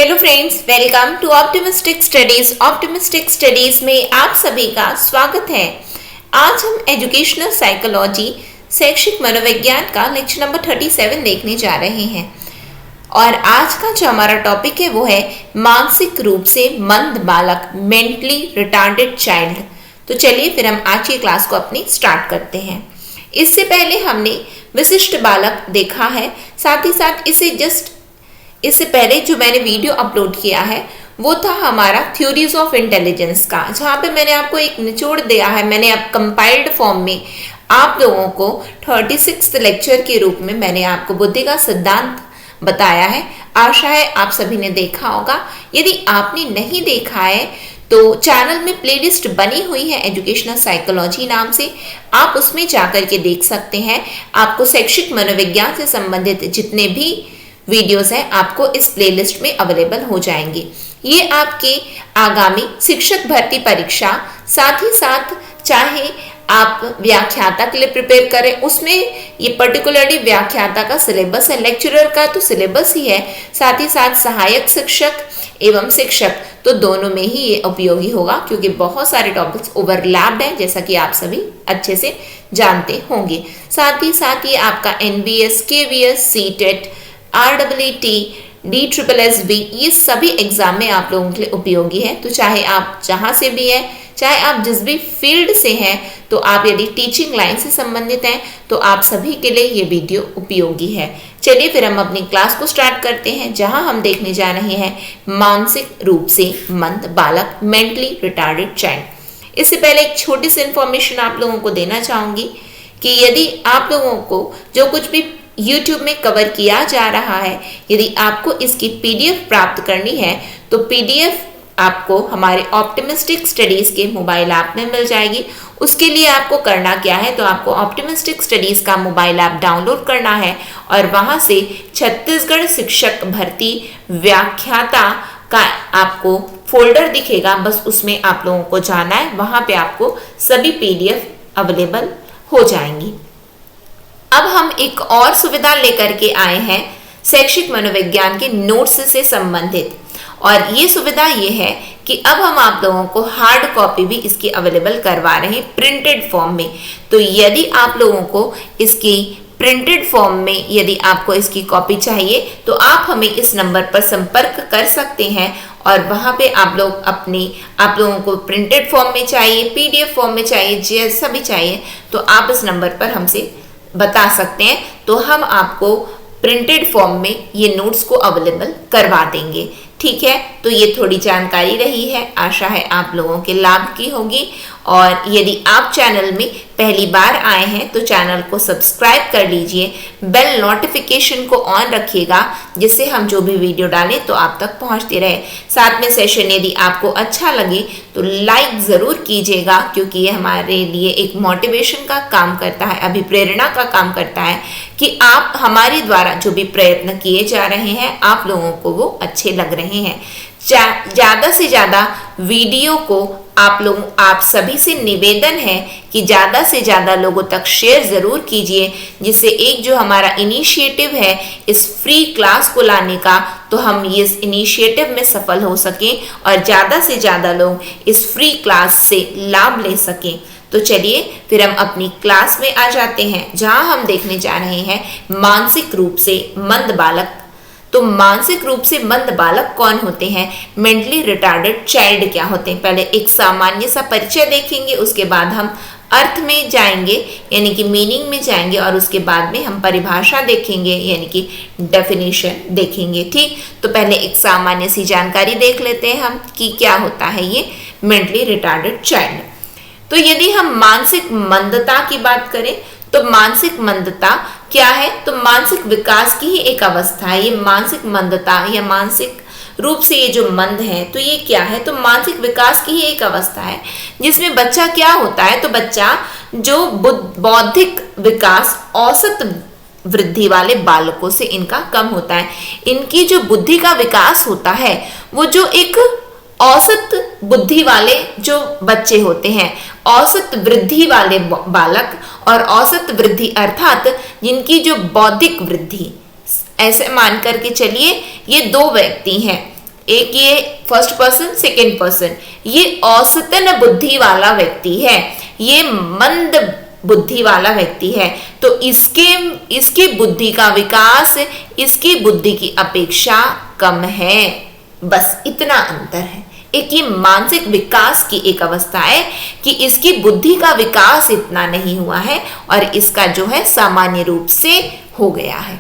Hello friends, welcome to optimistic studies. Optimistic studies में आप सभी का स्वागत है। आज हम एजुकेशनल साइकोलॉजी शैक्षिक मनोविज्ञान का लेक्चर नंबर 37 देखने जा रहे हैं और आज का जो हमारा टॉपिक है वो है मानसिक रूप से मंद बालक, मेंटली रिटार्डेड चाइल्ड। तो चलिए फिर हम आज की क्लास को अपनी स्टार्ट करते हैं। इससे पहले हमने विशिष्ट बालक देखा है, साथ ही साथ इससे पहले जो मैंने वीडियो अपलोड किया है वो था हमारा थ्योरीज ऑफ इंटेलिजेंस का, जहाँ पे मैंने आपको एक निचोड़ दिया है। मैंने अब कंपाइल्ड फॉर्म में आप लोगों को 36 लेक्चर के रूप में मैंने आपको बुद्धि का सिद्धांत बताया है। आशा है आप सभी ने देखा होगा। यदि आपने नहीं देखा है तो चैनल में प्लेलिस्ट बनी हुई है एजुकेशनल साइकोलॉजी नाम से, आप उसमें जाकर के देख सकते हैं। आपको शैक्षिक मनोविज्ञान से संबंधित जितने भी वीडियोस हैं आपको इस प्लेलिस्ट में अवेलेबल हो जाएंगे। ये आपके आगामी शिक्षक भर्ती परीक्षा, साथ ही साथ चाहे आप व्याख्याता के लिए प्रिपेयर करें, उसमें ये पर्टिकुलरली व्याख्याता का सिलेबस है, लेक्चरर का तो सिलेबस ही है, साथ ही साथ सहायक शिक्षक एवं शिक्षक, तो दोनों में ही ये उपयोगी होगा क्योंकि बहुत सारे टॉपिक्स ओवरलैप्ड हैं, जैसा कि आप सभी अच्छे से जानते होंगे। साथ ही साथ ये आपका NBS, KVS, CTET, REET, DSSB, ये सभी एग्जाम में आप लोगों के लिए उपयोगी है। तो चाहे आप जहाँ से भी हैं, चाहे आप जिस भी फील्ड से हैं, तो आप यदि टीचिंग लाइन से संबंधित हैं तो आप सभी के लिए ये वीडियो उपयोगी है। चलिए फिर हम अपनी क्लास को स्टार्ट करते हैं, जहाँ हम देखने जा रहे हैं मानसिक रूप से मंद बालक, मेंटली रिटार्डेड चाइल्ड। इससे पहले एक छोटी सी इंफॉर्मेशन आप लोगों को देना चाहूँगी कि यदि आप लोगों को जो कुछ भी YouTube में कवर किया जा रहा है, यदि आपको इसकी PDF प्राप्त करनी है तो PDF आपको हमारे ऑप्टिमिस्टिक स्टडीज के मोबाइल ऐप में मिल जाएगी। उसके लिए आपको करना क्या है, तो आपको ऑप्टिमिस्टिक स्टडीज का मोबाइल ऐप डाउनलोड करना है और वहां से छत्तीसगढ़ शिक्षक भर्ती व्याख्याता का आपको फोल्डर दिखेगा, बस उसमें आप लोगों को जाना है। वहां पे आपको सभी PDF अवेलेबल हो जाएंगी। अब हम एक और सुविधा लेकर के आए हैं शैक्षिक मनोविज्ञान के नोट्स से संबंधित, और ये सुविधा ये है कि अब हम आप लोगों को हार्ड कॉपी भी इसकी अवेलेबल करवा रहे हैं प्रिंटेड फॉर्म में। तो यदि आप लोगों को इसकी प्रिंटेड फॉर्म में यदि आपको इसकी कॉपी चाहिए तो आप हमें इस नंबर पर संपर्क कर सकते हैं और वहाँ पे आप लोगों को प्रिंटेड फॉर्म में चाहिए, PDF फॉर्म में चाहिए, जैसा भी चाहिए तो आप इस नंबर पर हमसे बता सकते हैं, तो हम आपको प्रिंटेड फॉर्म में ये नोट्स को अवेलेबल करवा देंगे। ठीक है, तो ये थोड़ी जानकारी रही है, आशा है आप लोगों के लाभ की होगी। और यदि आप चैनल में पहली बार आए हैं तो चैनल को सब्सक्राइब कर लीजिए, बेल नोटिफिकेशन को ऑन रखिएगा, जिससे हम जो भी वीडियो डालें तो आप तक पहुंचते रहे। साथ में सेशन यदि आपको अच्छा लगे तो लाइक ज़रूर कीजिएगा, क्योंकि ये हमारे लिए एक मोटिवेशन का काम करता है, अभिप्रेरणा का काम करता है कि आप हमारे द्वारा जो भी प्रयत्न किए जा रहे हैं आप लोगों को वो अच्छे लग रहे हैं। ज़्यादा से ज़्यादा वीडियो को आप सभी से निवेदन है कि ज़्यादा से ज़्यादा लोगों तक शेयर ज़रूर कीजिए, जिससे एक जो हमारा इनिशिएटिव है इस फ्री क्लास को लाने का, तो हम इस इनिशिएटिव में सफल हो सकें और ज़्यादा से ज़्यादा लोग इस फ्री क्लास से लाभ ले सकें। तो चलिए फिर हम अपनी क्लास में आ जाते हैं, जहाँ हम देखने जा रहे हैं मानसिक रूप से मंद बालक। तो मानसिक रूप से मंद बालक कौन होते हैं, मेंटली रिटार्डेड चाइल्ड क्या होते हैं। पहले एक सामान्य सा परिचय देखेंगे, उसके बाद हम अर्थ में जाएंगे यानी कि मीनिंग में जाएंगे, और उसके बाद में हम परिभाषा देखेंगे यानी कि डेफिनेशन देखेंगे। ठीक, तो पहले एक सामान्य सी जानकारी देख लेते हैं हम कि क्या होता है ये मेंटली रिटार्डेड चाइल्ड। तो यदि हम मानसिक मंदता की बात करें तो मानसिक मंदता क्या है, तो मानसिक विकास की ही एक अवस्था है। ये मानसिक मंदता या मानसिक रूप से ये जो मंद है तो ये क्या है, तो मानसिक विकास की ही एक अवस्था है जिसमें बच्चा क्या होता है, तो बच्चा जो बौद्धिक विकास औसत वृद्धि वाले बालकों से इनका कम होता है। इनकी जो बुद्धि का विकास होता है वो जो एक औसत बुद्धि वाले जो बच्चे होते हैं, औसत वृद्धि वाले बालक और औसत वृद्धि अर्थात जिनकी जो बौद्धिक वृद्धि, ऐसे मान करके चलिए ये दो व्यक्ति हैं, एक ये फर्स्ट पर्सन, सेकेंड पर्सन, ये औसतन बुद्धि वाला व्यक्ति है, ये मंद बुद्धि वाला व्यक्ति है, तो इसके बुद्धि का विकास इसकी बुद्धि की अपेक्षा कम है। बस इतना अंतर है। एक ये मानसिक विकास की एक अवस्था है कि इसकी बुद्धि का विकास इतना नहीं हुआ है और इसका जो है सामान्य रूप से हो गया है।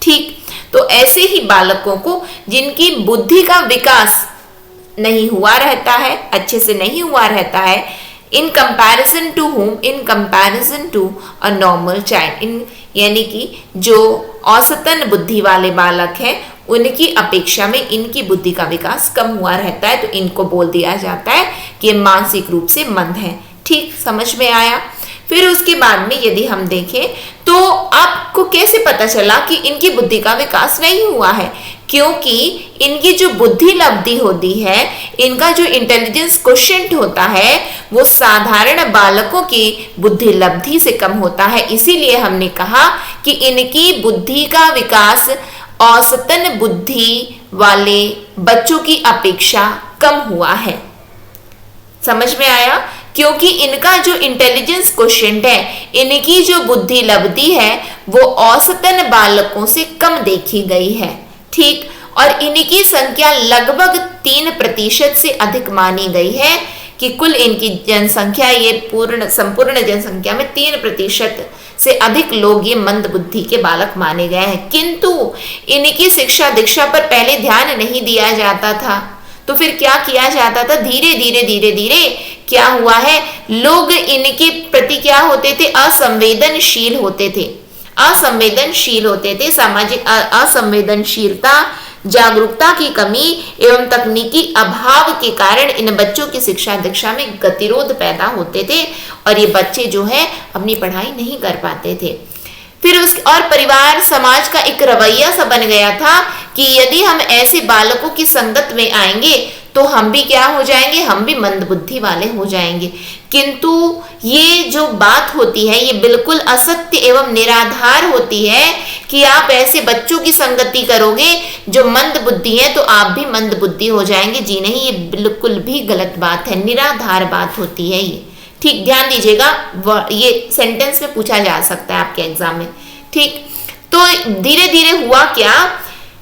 ठीक, तो ऐसे ही बालकों को जिनकी बुद्धि का विकास नहीं हुआ रहता है, अच्छे से नहीं हुआ रहता है, in comparison to whom, in comparison to a normal child, यानी कि जो औसतन बुद्धि वाले बालक हैं उनकी अपेक्षा में इनकी बुद्धि का विकास कम हुआ रहता है, तो इनको बोल दिया जाता है कि ये मानसिक रूप से मंद है। ठीक, समझ में आया। फिर उसके बाद में यदि हम देखें तो आपको कैसे पता चला कि इनकी बुद्धि का विकास नहीं हुआ है, क्योंकि इनकी जो बुद्धि लब्धि होती है, इनका जो इंटेलिजेंस क्वोशिएंट होता है वो साधारण बालकों की बुद्धि लब्धि से कम होता है। इसीलिए हमने कहा कि इनकी बुद्धि का विकास औसतन बुद्धि वाले बच्चों की अपेक्षा कम हुआ है। समझ में आया? क्योंकि इनका जो इंटेलिजेंस क्वोशिएंट है, इनकी जो बुद्धि लब्धि है वो औसतन बालकों से कम देखी गई है। ठीक, और इनकी संख्या लगभग 3% से अधिक मानी गई है कि कुल इनकी जनसंख्या, ये संपूर्ण जनसंख्या में 3% से अधिक लोग ये मंद बुद्धि के बालक माने गए हैं। किंतु इनकी शिक्षा दीक्षा पर पहले ध्यान नहीं दिया जाता था, तो फिर क्या किया जाता था? धीरे धीरे क्या हुआ है, लोग इनके प्रति क्या होते थे? असंवेदनशील होते थे। सामाजिक असंवेदनशीलता, जागरूकता की कमी एवं तकनीकी अभाव के कारण इन बच्चों की शिक्षा दीक्षा में गतिरोध पैदा होते थे और ये बच्चे जो है अपनी पढ़ाई नहीं कर पाते थे। फिर और परिवार समाज का एक रवैया सा बन गया था कि यदि हम ऐसे बालकों की संगत में आएंगे तो हम भी क्या हो जाएंगे? हम भी मंद बुद्धि वाले हो जाएंगे। किंतु ये जो बात होती है ये बिल्कुल असत्य एवं निराधार होती है कि आप ऐसे बच्चों की संगति करोगे जो मंद बुद्धि है तो आप भी मंद बुद्धि हो जाएंगे। जी नहीं, ये बिल्कुल भी गलत बात है, निराधार बात होती है ये। ठीक, ध्यान दीजिएगा, ये सेंटेंस में पूछा जा सकता है आपके एग्जाम में। ठीक, तो धीरे धीरे हुआ क्या?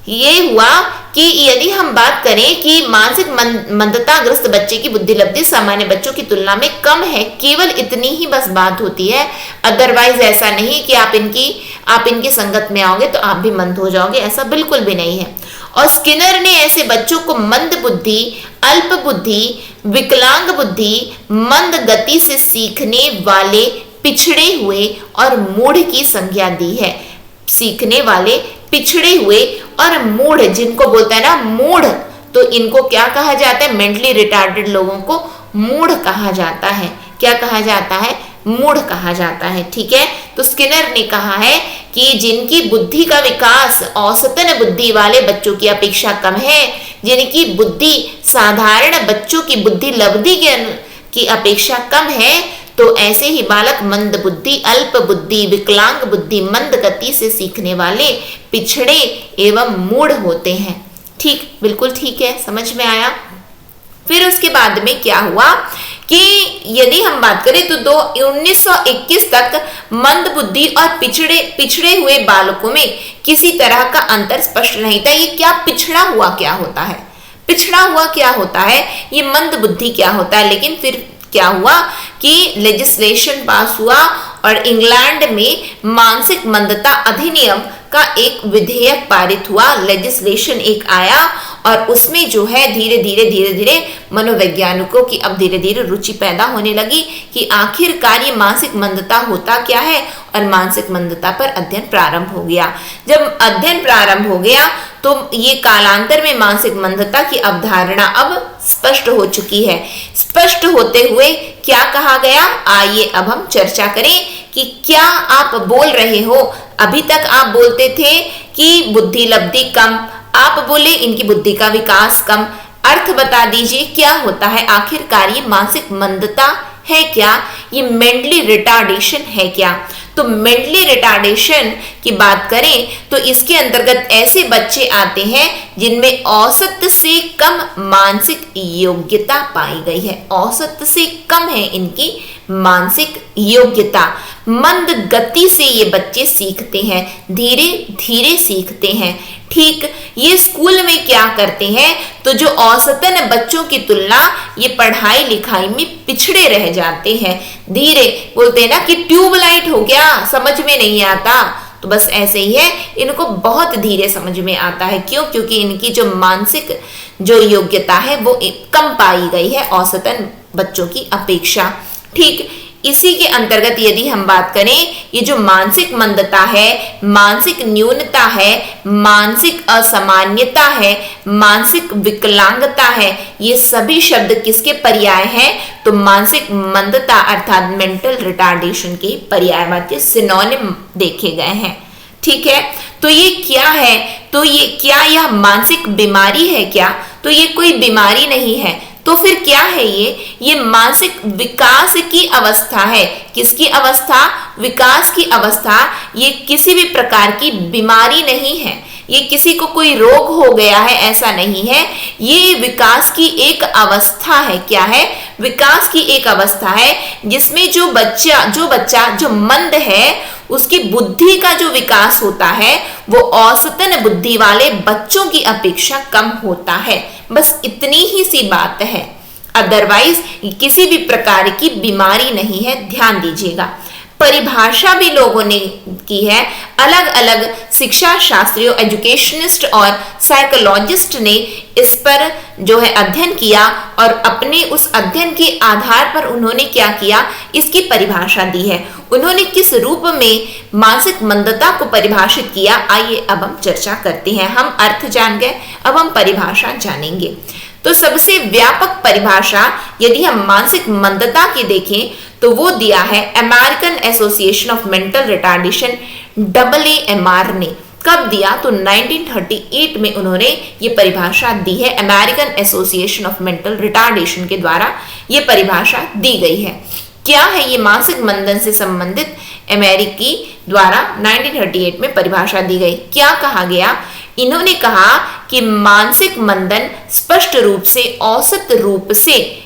ये हुआ कि यदि हम बात करें कि मानसिक मंदताग्रस्त बच्चे की बुद्धि लब्धि सामान्य बच्चों की तुलना में कम है, केवल इतनी ही बस बात होती है। अदरवाइज ऐसा नहीं कि आप इनकी संगत में आओगे तो आप भी मंद हो जाओगे, ऐसा बिल्कुल भी नहीं है। और स्किनर ने ऐसे बच्चों को मंद बुद्धि, अल्प बुद्धि, विकलांग बुद्धि, मंद गति से सीखने वाले, पिछड़े हुए और मूढ़ की संज्ञा दी है। सीखने वाले, पिछड़े हुए और मूढ़, जिनको बोलते हैं ना मूढ़, तो इनको क्या कहा जाता है? मेंटली रिटार्डेड लोगों को मूढ़ कहा जाता है। क्या कहा जाता है? मूढ़ कहा जाता है। ठीक है, तो स्किनर ने कहा है कि जिनकी बुद्धि का विकास औसतन बुद्धि वाले बच्चों की अपेक्षा कम है, जिनकी बुद्धि साधारण बच्चों की बुद्धि लब्धि की अपेक्षा कम है, तो ऐसे ही बालक मंद बुद्धि, अल्प बुद्धि, विकलांग बुद्धि, मंद गति से सीखने वाले, पिछड़े एवं मूढ़ होते हैं। ठीक, बिल्कुल ठीक है, समझ में आया। फिर उसके बाद में क्या हुआ कि यदि हम बात करें तो 1921 तक मंद बुद्धि और पिछड़े हुए बालकों में किसी तरह का अंतर स्पष्ट नहीं था। ये क्या पिछड़ा हुआ क्या होता है? पिछड़ा हुआ क्या होता है? ये मंद बुद्धि क्या होता है? लेकिन फिर क्या हुआ कि लेजिस्लेशन पास हुआ और इंग्लैंड में मानसिक मंदता अधिनियम का एक विधेयक पारित हुआ, लेजिस्लेशन एक आया और उसमें जो है धीरे धीरे मनोवैज्ञानिकों की अब धीरे धीरे रुचि पैदा होने लगी कि आखिरकार ये मानसिक मंदता होता क्या है, और मानसिक मंदता पर अध्ययन प्रारंभ हो गया। जब अध्ययन प्रारंभ हो गया तो ये कालांतर में मानसिक मंदता की अवधारणा अब स्पष्ट हो चुकी है। स्पष्ट होते हुए क्या कहा गया, आइए अब हम चर्चा करें कि क्या आप बोल रहे हो। अभी तक आप बोलते थे कि बुद्धि लब्धि कम, आप बोले इनकी बुद्धि का विकास कम। अर्थ बता दीजिए क्या होता है आखिरकार? ये मानसिक मंदता है क्या? ये मेंटली रिटार्डेशन है क्या? तो तो मेंटली रिटार्डेशन की बात करें तो इसके अंतर्गत ऐसे बच्चे आते हैं जिनमें औसत से कम मानसिक योग्यता पाई गई है। औसत से कम है इनकी मानसिक योग्यता। मंद गति से ये बच्चे सीखते हैं, धीरे धीरे सीखते हैं। ठीक, ये स्कूल में क्या करते हैं, तो जो औसतन बच्चों की तुलना ये पढ़ाई लिखाई में पिछड़े रह जाते हैं। धीरे बोलते हैं ना कि ट्यूबलाइट हो गया, समझ में नहीं आता, तो बस ऐसे ही है, इनको बहुत धीरे समझ में आता है। क्यों? क्योंकि इनकी जो मानसिक जो योग्यता है वो कम पाई गई है औसतन बच्चों की अपेक्षा। ठीक, इसी के अंतर्गत यदि हम बात करें, ये जो मानसिक मंदता है, मानसिक न्यूनता है, मानसिक असामान्यता है, मानसिक विकलांगता है, ये सभी शब्द किसके पर्याय हैं, तो मानसिक मंदता अर्थात मेंटल रिटार्डेशन के पर्यायवाची सिनोनिम देखे गए हैं। ठीक है, तो ये क्या है, तो ये क्या यह मानसिक बीमारी है क्या? तो ये कोई बीमारी नहीं है। तो फिर क्या है ये मानसिक विकास की अवस्था है। किसकी अवस्था? विकास की अवस्था। ये किसी भी प्रकार की बीमारी नहीं है, ये किसी को कोई रोग हो गया है ऐसा नहीं है, ये विकास की एक अवस्था है। क्या है? विकास की एक अवस्था है जिसमें जो बच्चा जो मंद है उसकी बुद्धि का जो विकास होता है वो औसतन बुद्धि वाले बच्चों की अपेक्षा कम होता है। बस इतनी ही सी बात है, अदरवाइज किसी भी प्रकार की बीमारी नहीं है, ध्यान दीजिएगा। परिभाषा भी लोगों ने की है, अलग अलग शिक्षा शास्त्रियों, एजुकेशनिस्ट और साइकोलॉजिस्ट ने इस पर जो है अध्ययन किया और अपने उस अध्ययन के आधार पर उन्होंने क्या किया, इसकी परिभाषा दी है। उन्होंने किस रूप में मानसिक मंदता को परिभाषित किया, आइए अब हम चर्चा करते हैं। हम अर्थ जान गए, अब हम परिभाषा जानेंगे। तो सबसे व्यापक परिभाषा यदि हम मानसिक मंदता की देखें तो वो दिया है American association of mental retardation, AAMR ने। कब दिया? तो 1938 में उन्होंने ये परिभाषा दी है। American association of mental retardation के द्वारा ये परिभाषा दी गई है। क्या है ये मानसिक मंदन से संबंधित अमेरिकी द्वारा 1938 में परिभाषा दी गई। क्या कहा गया? इन्होंने कहा कि मानसिक मंदन स्पष्ट रूप से औसत रूप से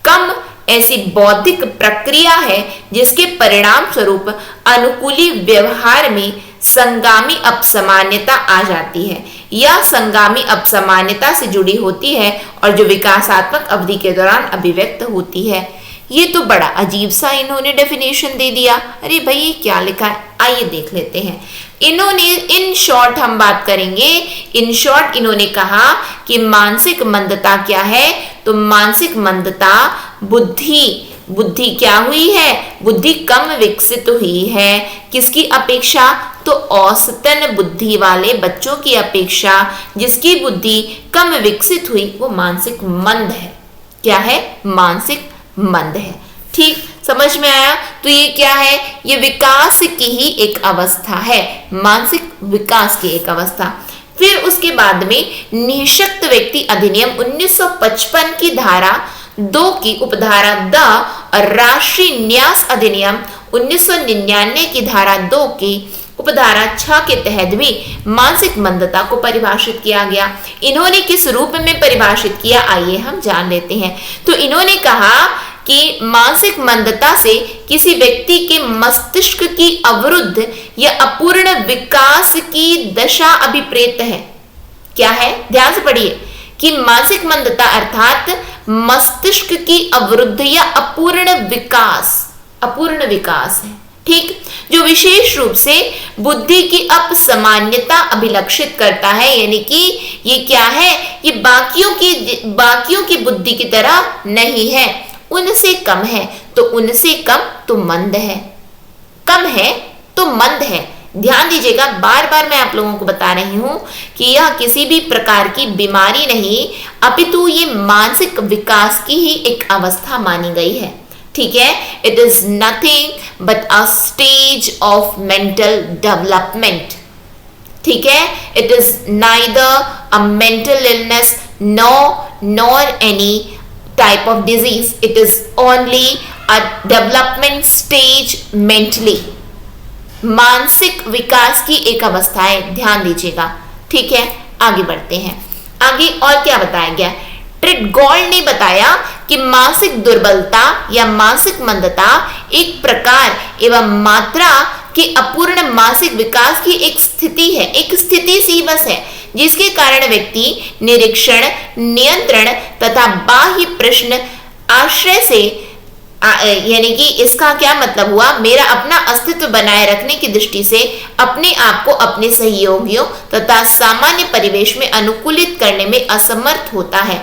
कम ऐसी बौद्धिक प्रक्रिया है जिसके परिणाम स्वरूप अनुकूली व्यवहार में संगामी अपसामान्यता आ जाती है या संगामी अपसामान्यता से जुड़ी होती है और जो विकासात्मक अवधि के दौरान अभिव्यक्त होती है। ये तो बड़ा अजीब सा इन्होंने डेफिनेशन दे दिया। अरे भाई ये क्या लिखा है, आइए देख लेते हैं। इन्होंने इन शॉर्ट हम बात करेंगे, इन शॉर्ट इन्होंने कहा कि मानसिक मंदता क्या है, तो मानसिक मंदता बुद्धि क्या हुई है, बुद्धि कम विकसित हुई है। किसकी अपेक्षा? तो औसतन बुद्धि वाले बच्चों की अपेक्षा जिसकी बुद्धि कम विकसित हुई वो मानसिक मंद है। क्या है? मानसिक मंद है। ठीक, समझ में आया? तो ये क्या है? ये विकास की ही एक अवस्था है, मानसिक विकास की एक अवस्था। फिर उसके बाद में निःशक्त व्यक्ति अधिनियम 1955 की धारा 2 की उपधारा द और राष्ट्रीय न्यास अधिनियम 1999 की धारा 2 की उपधारा 6 के तहत भी मानसिक मंदता को परिभाषित किया गया। इन्होंने किस रूप में परिभाषित किया, आइए हम जान लेते हैं। तो इन्होंने कहा कि मानसिक मंदता से किसी व्यक्ति के मस्तिष्क की अवरुद्ध या अपूर्ण विकास की दशा अभिप्रेत है। क्या है? ध्यान से पढ़िए कि मानसिक मंदता अर्थात मस्तिष्क की अवरुद्ध या अपूर्ण विकास है। ठीक, जो विशेष रूप से बुद्धि की अपसामान्यता अभिलक्षित करता है, यानी कि ये क्या है, ये बाकियों की बुद्धि की तरह नहीं है, उनसे कम है। तो उनसे कम तो मंद है, कम है तो मंद है। ध्यान दीजिएगा, बार बार मैं आप लोगों को बता रही हूं कि यह किसी भी प्रकार की बीमारी नहीं, अपितु ये मानसिक विकास की ही एक अवस्था मानी गई है। ठीक है, it is nothing but a stage of mental development. ठीक है, it is neither a mental illness nor any type of disease, it is only a development stage mentally. मानसिक विकास की एक अवस्था है, ध्यान दीजिएगा। ठीक है, आगे बढ़ते हैं। आगे और क्या बताया गया? ट्रेडगोल्ड ने बताया कि मानसिक दुर्बलता या मानसिक मंदता एक प्रकार एवं मात्रा के अपूर्ण मानसिक विकास की एक स्थिति है, एक स्थिति सी बस है, जिसके कारण व्यक्ति निरीक्षण, नियंत्रण तथा बाह्य प्रश्न आश्रय से यानी कि इसका क्या मतलब हुआ, मेरा अपना अस्तित्व बनाए रखने की दृष्टि से अपने आप को अपने सहयोगियों तथा सामान्य परिवेश में अनुकूलित करने में असमर्थ होता है।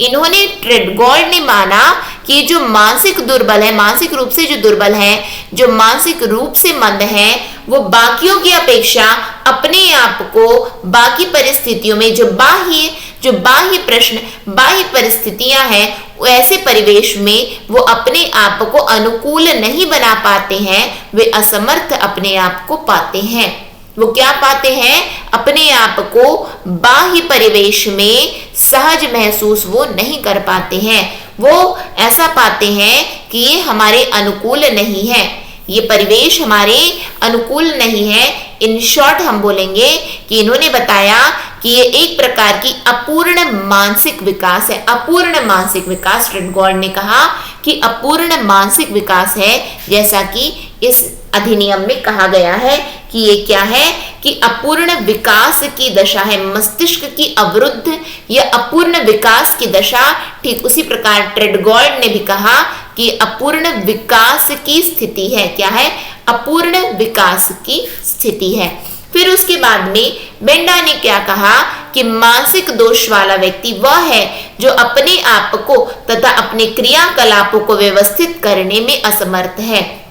इन्होंने ट्रेडगोल्ड ने माना कि जो मानसिक दुर्बल है, मानसिक रूप से जो दुर्बल है, जो मानसिक रूप से मंद है, वो बाकियों की अपेक्षा अपने आप को बाकी परिस्थितियों में जो बाह्य प्रश्न, बाह्य परिस्थितियां हैं, ऐसे परिवेश में वो अपने आप को अनुकूल नहीं बना पाते हैं, वे असमर्थ अपने आप को पाते हैं। वो क्या पाते हैं? अपने आप को बाह्य परिवेश में सहज महसूस वो नहीं कर पाते हैं। वो ऐसा पाते हैं कि ये हमारे अनुकूल नहीं है, ये परिवेश हमारे अनुकूल नहीं है। इन शॉर्ट हम बोलेंगे कि इन्होंने बताया कि ये एक प्रकार की अपूर्ण मानसिक विकास है। अपूर्ण मानसिक विकास, ट्रेडगोल्ड ने कहा कि अपूर्ण मानसिक विकास है, जैसा कि इस अधिनियम में कहा गया है कि ये क्या है कि अपूर्ण विकास की दशा है, मस्तिष्क की अवरुद्ध या अपूर्ण विकास की दशा। ठीक उसी प्रकार ट्रेडगोल्ड ने भी कहा कि अपूर्ण विकास की स्थिति है। क्या है? अपूर्ण विकास की स्थिति है। फिर उसके बाद में बेंडा ने क्या कहा कि मानसिक दोष वाला व्यक्ति वह है जो अपने आप को तथा अपने क्रियाकलापों को व्यवस्थित करने में असमर्थ है।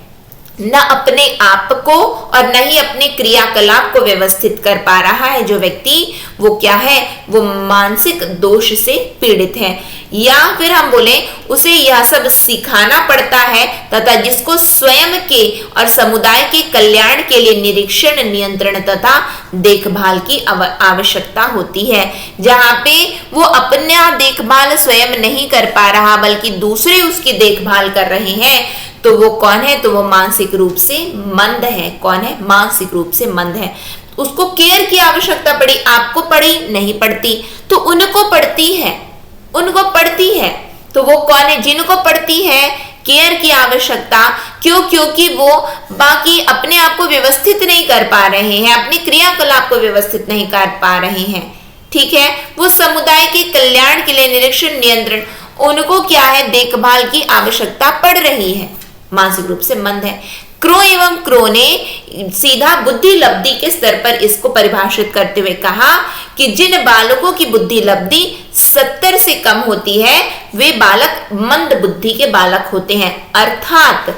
न अपने आप को और न ही अपने क्रियाकलाप को व्यवस्थित कर पा रहा है जो व्यक्ति, वो क्या है? वो मानसिक दोष से पीड़ित है। या फिर हम बोले उसे यह सब सिखाना पड़ता है तथा जिसको स्वयं के और समुदाय के कल्याण के लिए निरीक्षण, नियंत्रण तथा देखभाल की आवश्यकता होती है। जहाँ पे वो अपना देखभाल स्वयं नहीं कर पा रहा बल्कि दूसरे उसकी देखभाल कर रहे हैं, तो वो कौन है? तो वो मानसिक रूप से मंद है। कौन है? मानसिक रूप से मंद है। उसको केयर की आवश्यकता पड़ी, आपको पड़ी नहीं पड़ती, तो उनको पड़ती है, उनको पड़ती है। तो वो कौन है? जिनको पड़ती है केयर की आवश्यकता। क्यों? क्योंकि वो बाकी अपने आप को व्यवस्थित नहीं कर पा रहे हैं, अपने क्रियाकलाप को व्यवस्थित नहीं कर पा रहे हैं। ठीक है, वो समुदाय के कल्याण के लिए निरीक्षण, नियंत्रण, उनको क्या है? देखभाल की आवश्यकता पड़ रही है। मानसिक रूप से मंद है। क्रो एवं क्रो ने सीधा बुद्धि लब्धि के स्तर पर इसको परिभाषित करते हुए कहा कि जिन बालकों की बुद्धि लब्धि 70 से कम होती है वे बालक मंद बुद्धि के बालक होते हैं। अर्थात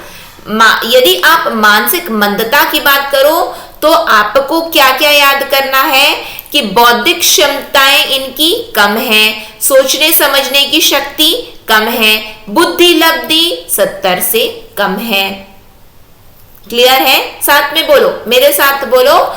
यदि आप मानसिक मंदता की बात करो तो आपको क्या क्या याद करना है कि बौद्धिक क्षमताएं इनकी कम है, सोचने समझने की शक्ति कम है, बुद्धि लब्धि 70 से कम है। क्लियर है? साथ में बोलो, मेरे साथ बोलो।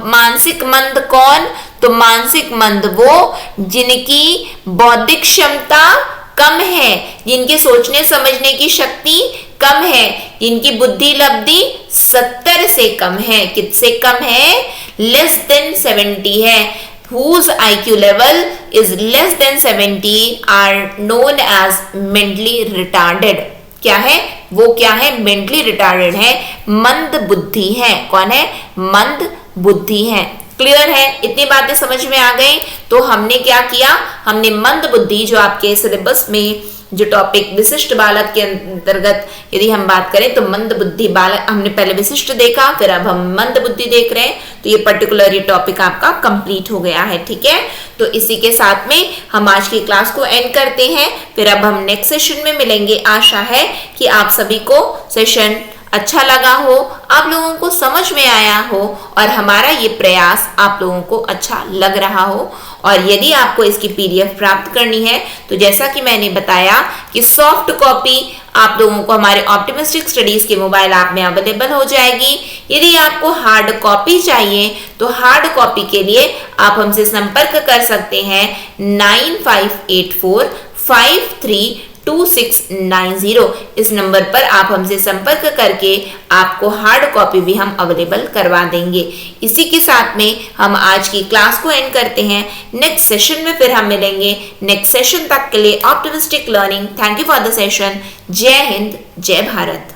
मानसिक मंद कौन? तो मानसिक मंद वो जिनकी बौद्धिक क्षमता कम है, जिनके सोचने समझने की शक्ति कम है, जिनकी बुद्धि लब्धि 70 से कम है। किससे कम है? लेस देन 70 है। whose IQ level is less than 70 are known as mentally retarded। क्या है? वो क्या है? मेंटली रिटार्डेड है, मंद बुद्धि है। कौन है? मंद बुद्धि है। क्लियर है? इतनी बातें समझ में आ गई। तो हमने क्या किया? हमने मंद बुद्धि जो आपके सिलेबस में जो टॉपिक विशिष्ट बालक के अंतर्गत यदि हम बात करें तो मंद बुद्धि बालक हमने पहले विशिष्ट देखा, फिर अब हम मंद बुद्धि देख रहे हैं। तो ये पर्टिकुलर ये टॉपिक आपका कंप्लीट हो गया है। ठीक है, तो इसी के साथ में हम आज की क्लास को एंड करते हैं। फिर अब हम नेक्स्ट सेशन में मिलेंगे। आशा है कि आप सभी को सेशन अच्छा लगा हो, आप लोगों को समझ में आया हो और हमारा ये प्रयास आप लोगों को अच्छा लग रहा हो। और यदि आपको इसकी PDF प्राप्त करनी है तो जैसा कि मैंने बताया कि सॉफ्ट कॉपी आप लोगों को हमारे ऑप्टिमिस्टिक स्टडीज के मोबाइल ऐप में अवेलेबल हो जाएगी। यदि आपको हार्ड कॉपी चाहिए तो हार्ड कॉपी के लिए आप हमसे संपर्क कर सकते हैं 958453 2690। इस नंबर पर आप हमसे संपर्क करके आपको हार्ड कॉपी भी हम अवेलेबल करवा देंगे। इसी के साथ में हम आज की क्लास को एंड करते हैं। नेक्स्ट सेशन में फिर हम मिलेंगे। नेक्स्ट सेशन तक के लिए optimistic learning. Thank you for the session. जय हिंद, जय भारत।